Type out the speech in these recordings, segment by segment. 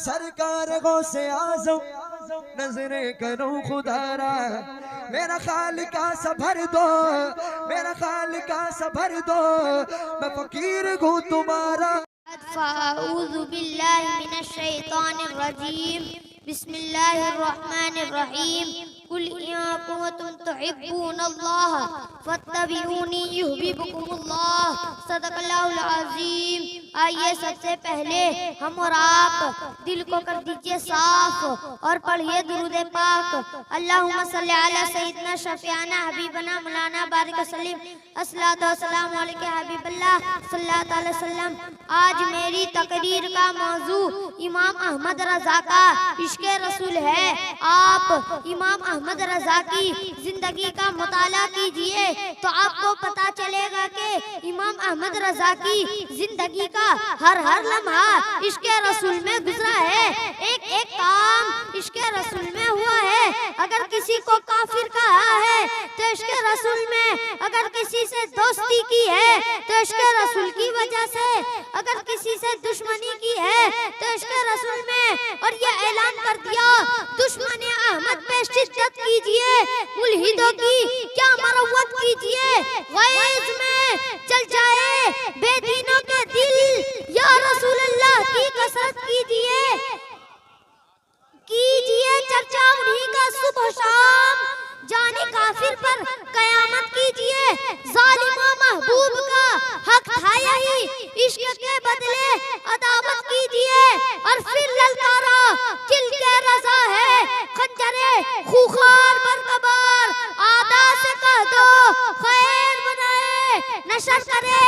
सरकार गौसे आज़म नजरे करूं खुदारा, मेरा खालिका सा भर दो, मेरा खालिका सा भर दो, मैं फकीर हूँ तुम्हारा। अऊज़ु बिल्लाहि मिनश शैतानिर रजीम, बिस्मिल्लाहिर्रहमानिर्रहीम। कुल इन कुंतुम तुहिब्बूनल्लाह फत्तबिऊनी युहब्बुकुमुल्लाह, सदक़ल्लाहुल अज़ीम। आइए सबसे पहले हम और आप दिल को कर दीजिए साफ और पढ़िए दुरूद पाक। अल्लाहुम्मा सल्ली अला सय्यिदना शफ़ीअना हबीबना मौलाना बारिक वसल्लिम, अस्सलातु वस्सलामु अलैका हबीबल्लाह सल्लल्लाहु अलैहि वसल्लम। आज मेरी तकरीर का मौजू इमाम अहमद रज़ा का इश्क़े रसूल है। आप इमाम अहमद रज़ा की जिंदगी का मुताला कीजिए तो आपको पता चलेगा कि इमाम अहमद रज़ा की जिंदगी का हर लम्हा इश्क़े रसूल में गुजरा है। एक एक काम इश्क़े रसूल में हुआ है। अगर किसी को काफिर कहा है तो इश्क़े रसूल में, अगर किसी से दोस्ती की है तो इश्क़े रसूल की वजह से, अगर किसी से दुश्मनी की है तो इश्क़े रसूल में, और ये ऐलान कर दिया दुश्मन अहमद पे शिद्दत कीजिए, मुल्हिदों की क्या मरवत कीजिए, गैज़ में चल जाए बेदीनों के दिल, या रसूल अल्लाह की कसरत कीजिए, कीजिए चर्चा उन्हीं का सुबह शाम, जाने काफिर पर कयामत कीजिए। जालिमा महबूब का हक था यही, इश्क के बदले अदावत कीजिए, और फिर ललकारा दिल के रजा है खंजरे खूखार बरकबार, आदा से कह दो खैर बनाए नशर करे,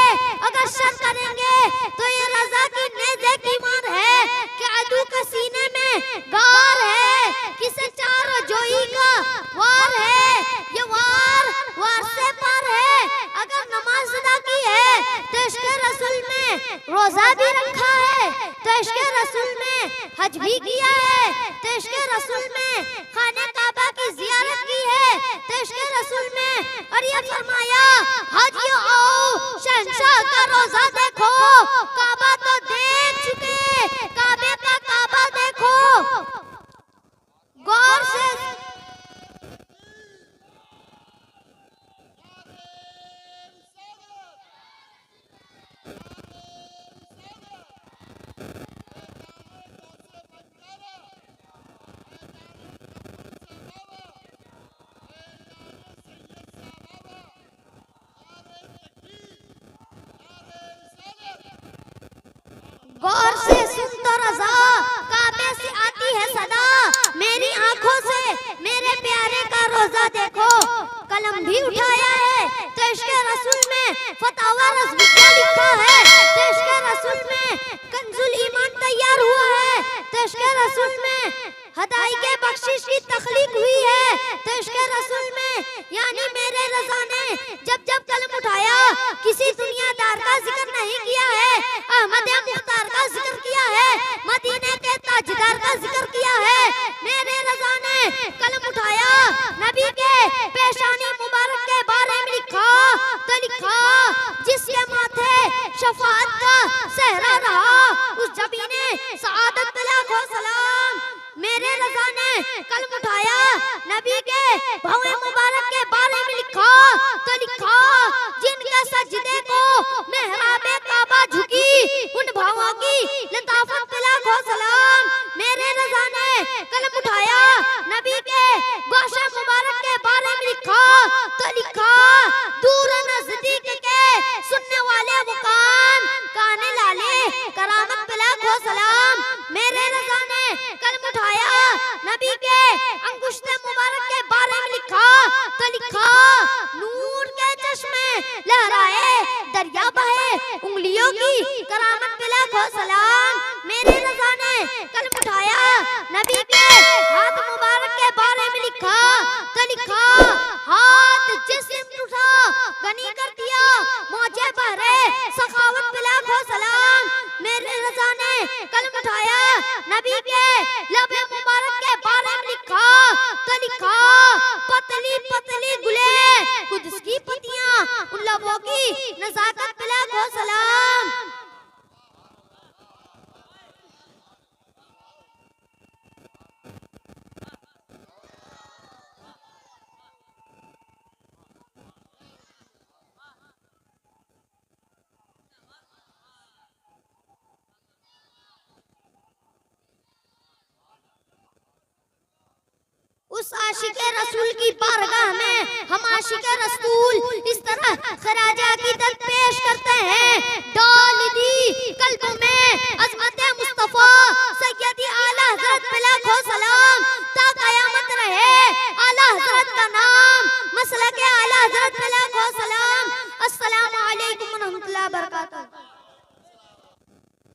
अगर शर करेंगे तो ये रजा की नेज़े की मार है कि अदू के सीने में गार है, किसे चारों जोई का वार है, ये वार से पार है। अगर नमाज अदा की है तो इश्क़े रसूल में, रोजा भी रखा है तो इश्क़े रसूल में, हज भी किया है तो इश्क़े रसूल में, खाने काबा की जियारत की है तो इश्क़े रसूल में, और ये फरमाया हाजियो आओ शहंशाह का रोजा देखो, काबा तो देख चुके, काबे का काबा देखो। गौर से गौर से सुन तो रज़ा, काबे से आती है सदा, मेरी आंखों से मेरे प्यारे का रोजा देखो। कलम भी उठाया है तो इश्क़े रसूल में, फतावा रज़विया लिखा है तो इश्क़े रसूल में, कंजुल ईमान तैयार हुआ है तो इश्क़े रसूल में, हदाई के बख्शिश की तख्लीक हुई है तो इश्क़े रसूल में, यानी मेरे रज़ा ने जब जब कलम उठाया किसी दुनियादार का जिक्र नहीं किया है, अहमद मुख्तार का जिक्र किया है, मदीने के ताजदार का जिक्र किया है। मेरे रज़ा ने कलम उठाया नबी के पेशानी मुबारक के बारे में लिखा तो लिखा, जिसके माथे शफाअत का सहरा रहा उस जबीने सआदत पे लाखों सलाम। मेरे रज़ा ने कलम उठाया नबी के भव्य मुबारक के बारे में लिखा तो लिखा, जिनके सजदे को मेहराबे काबा झुकी उन भावों की लताफत पे लाखों सलाम। मेरे रज़ा ने कलम उठाया नबी के गोशे मुबारक के बारे में लिखा तो लिखा, दूर नजदीक के सुनने वाले वो काने लाले करामत पे लाखों सलाम। मेरे रज़ा ने कलम उठाया नबी के अंगुश्ते मुबारक के बारे में लिखा तो लिखा, नूर के चश्मे लहराए दरिया बहे उंगलियों की करामत पे लाखों सलाम। मेरे रज़ा ने कलम उठाया नबी के हाथ मुबारक के बारे में लिखा तो लिखा, हाथ जिस्म उठा गनी कर दिया मौजे बहरे सखावत पे लाखों सलाम। मेरे रज़ा ने कलम उठाया नबी के लबे मुबारक के बारे में लिखा तो लिखा, पतली पतली गुले कुद्स की पतियां उन लबों की नज़ाकत पे लाखों सलाम। आशिके रसूल की बारगाह में हम आशिके रसूल इस तरह खराज अकीदत पेश करते हैं। डाल दी कल्ब में अज़मत मुस्तफा सैयदी आला हज़रत पे लाखों सलाम, ता क़यामत रहे आला हज़रत का नाम, मसलक आला हज़रत पे लाखों सलाम। अस्सलामु अलैकुम व रहमतुल्लाहि व बरकातहू।